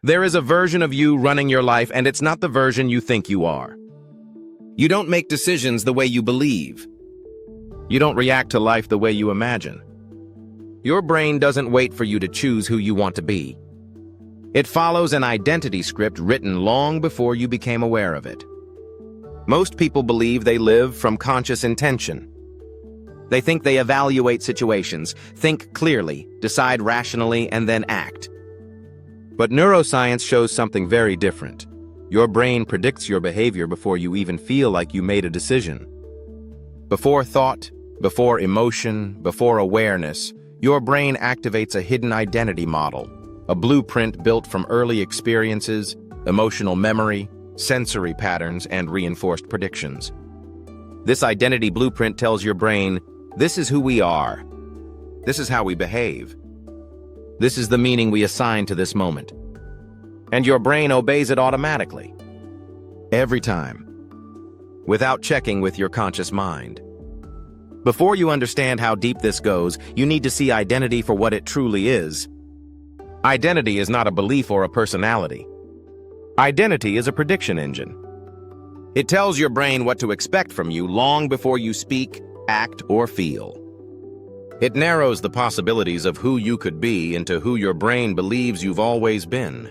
There is a version of you running your life, and it's not the version you think you are. You don't make decisions the way you believe. You don't react to life the way you imagine. Your brain doesn't wait for you to choose who you want to be. It follows an identity script written long before you became aware of it. Most people believe they live from conscious intention. They think they evaluate situations, think clearly, decide rationally, and then act. But neuroscience shows something very different. Your brain predicts your behavior before you even feel like you made a decision. Before thought, before emotion, before awareness, your brain activates a hidden identity model, a blueprint built from early experiences, emotional memory, sensory patterns, and reinforced predictions. This identity blueprint tells your brain, this is who we are. This is how we behave. This is the meaning we assign to this moment. And your brain obeys it automatically. Every time. Without checking with your conscious mind. Before you understand how deep this goes, you need to see identity for what it truly is. Identity is not a belief or a personality. Identity is a prediction engine. It tells your brain what to expect from you long before you speak, act, or feel. It narrows the possibilities of who you could be into who your brain believes you've always been.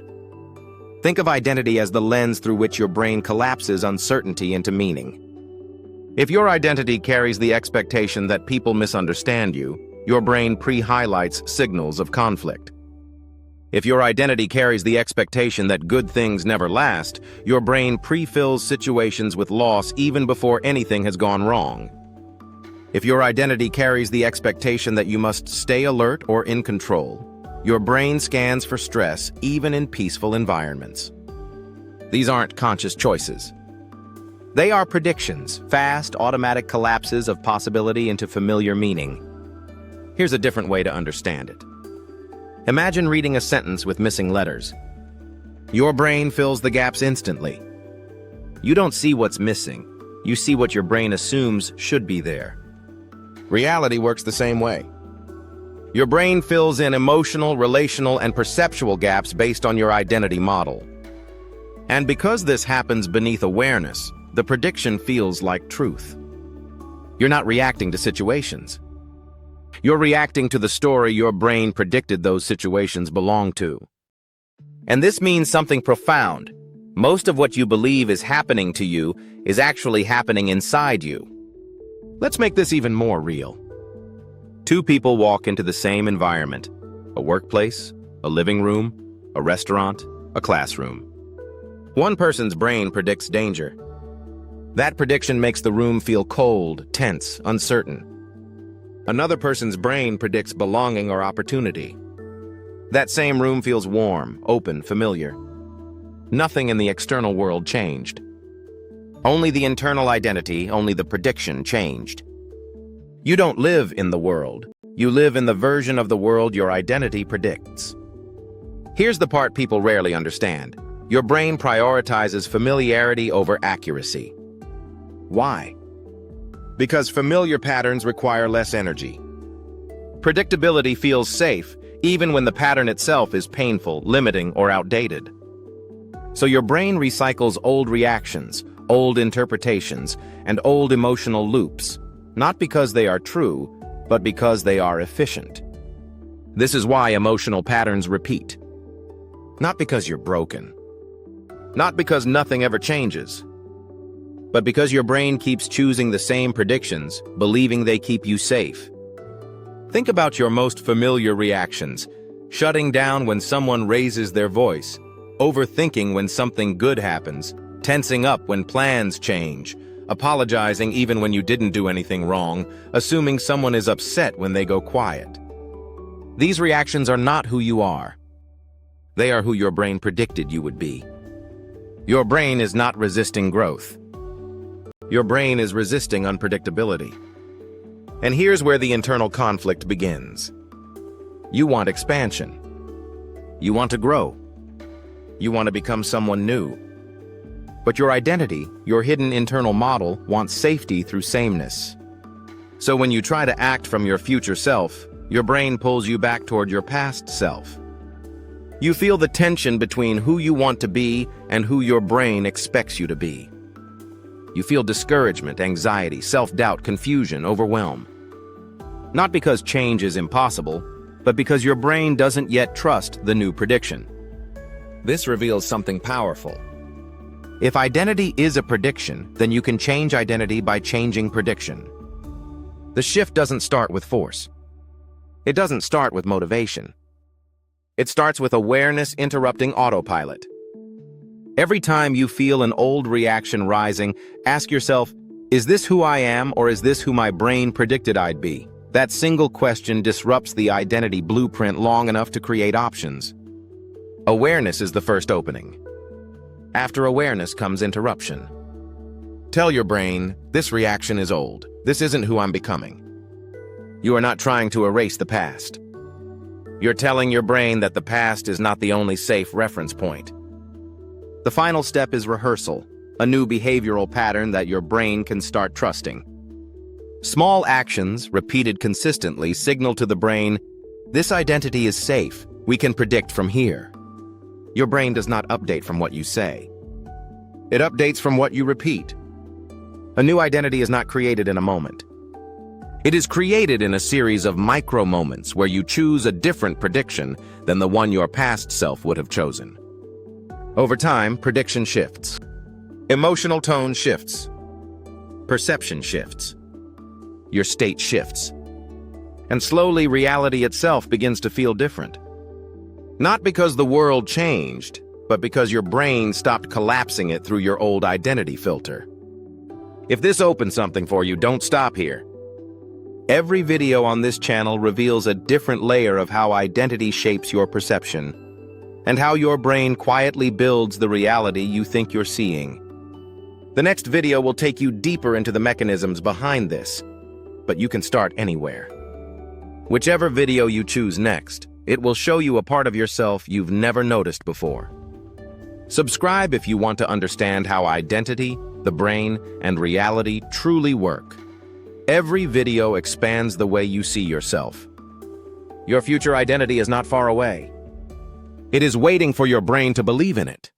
Think of identity as the lens through which your brain collapses uncertainty into meaning. If your identity carries the expectation that people misunderstand you, your brain pre-highlights signals of conflict. If your identity carries the expectation that good things never last, your brain pre-fills situations with loss even before anything has gone wrong. If your identity carries the expectation that you must stay alert or in control, your brain scans for stress even in peaceful environments. These aren't conscious choices. They are predictions, fast, automatic collapses of possibility into familiar meaning. Here's a different way to understand it. Imagine reading a sentence with missing letters. Your brain fills the gaps instantly. You don't see what's missing. You see what your brain assumes should be there. Reality works the same way. Your brain fills in emotional, relational, and perceptual gaps based on your identity model. And because this happens beneath awareness, the prediction feels like truth. You're not reacting to situations. You're reacting to the story your brain predicted those situations belong to. And this means something profound. Most of what you believe is happening to you is actually happening inside you. Let's make this even more real. Two people walk into the same environment: a workplace, a living room, a restaurant, a classroom. One person's brain predicts danger. That prediction makes the room feel cold, tense, uncertain. Another person's brain predicts belonging or opportunity. That same room feels warm, open, familiar. Nothing in the external world changed. Only the internal identity, only the prediction changed. You don't live in the world. You live in the version of the world your identity predicts. Here's the part people rarely understand. Your brain prioritizes familiarity over accuracy. Why? Because familiar patterns require less energy. Predictability feels safe, even when the pattern itself is painful, limiting, or outdated. So your brain recycles old reactions, old interpretations, and old emotional loops, not because they are true, but because they are efficient. This is why emotional patterns repeat. Not because you're broken. Not because nothing ever changes. But because your brain keeps choosing the same predictions, believing they keep you safe. Think about your most familiar reactions: shutting down when someone raises their voice, overthinking when something good happens, tensing up when plans change, apologizing even when you didn't do anything wrong, assuming someone is upset when they go quiet. These reactions are not who you are. They are who your brain predicted you would be. Your brain is not resisting growth. Your brain is resisting unpredictability. And here's where the internal conflict begins. You want expansion. You want to grow. You want to become someone new. But your identity, your hidden internal model, wants safety through sameness. So when you try to act from your future self, your brain pulls you back toward your past self. You feel the tension between who you want to be and who your brain expects you to be. You feel discouragement, anxiety, self-doubt, confusion, overwhelm. Not because change is impossible, but because your brain doesn't yet trust the new prediction. This reveals something powerful. If identity is a prediction, then you can change identity by changing prediction. The shift doesn't start with force. It doesn't start with motivation. It starts with awareness interrupting autopilot. Every time you feel an old reaction rising, ask yourself, is this who I am or is this who my brain predicted I'd be? That single question disrupts the identity blueprint long enough to create options. Awareness is the first opening. After awareness comes interruption. Tell your brain, this reaction is old. This isn't who I'm becoming. You are not trying to erase the past. You're telling your brain that the past is not the only safe reference point. The final step is rehearsal, a new behavioral pattern that your brain can start trusting. Small actions, repeated consistently, signal to the brain, this identity is safe. We can predict from here. Your brain does not update from what you say. It updates from what you repeat. A new identity is not created in a moment. It is created in a series of micro moments where you choose a different prediction than the one your past self would have chosen. Over time, prediction shifts. Emotional tone shifts. Perception shifts. Your state shifts. And slowly, reality itself begins to feel different. Not because the world changed, but because your brain stopped collapsing it through your old identity filter. If this opens something for you, don't stop here. Every video on this channel reveals a different layer of how identity shapes your perception, and how your brain quietly builds the reality you think you're seeing. The next video will take you deeper into the mechanisms behind this, but you can start anywhere. Whichever video you choose next, it will show you a part of yourself you've never noticed before. Subscribe if you want to understand how identity, the brain, and reality truly work. Every video expands the way you see yourself. Your future identity is not far away. It is waiting for your brain to believe in it.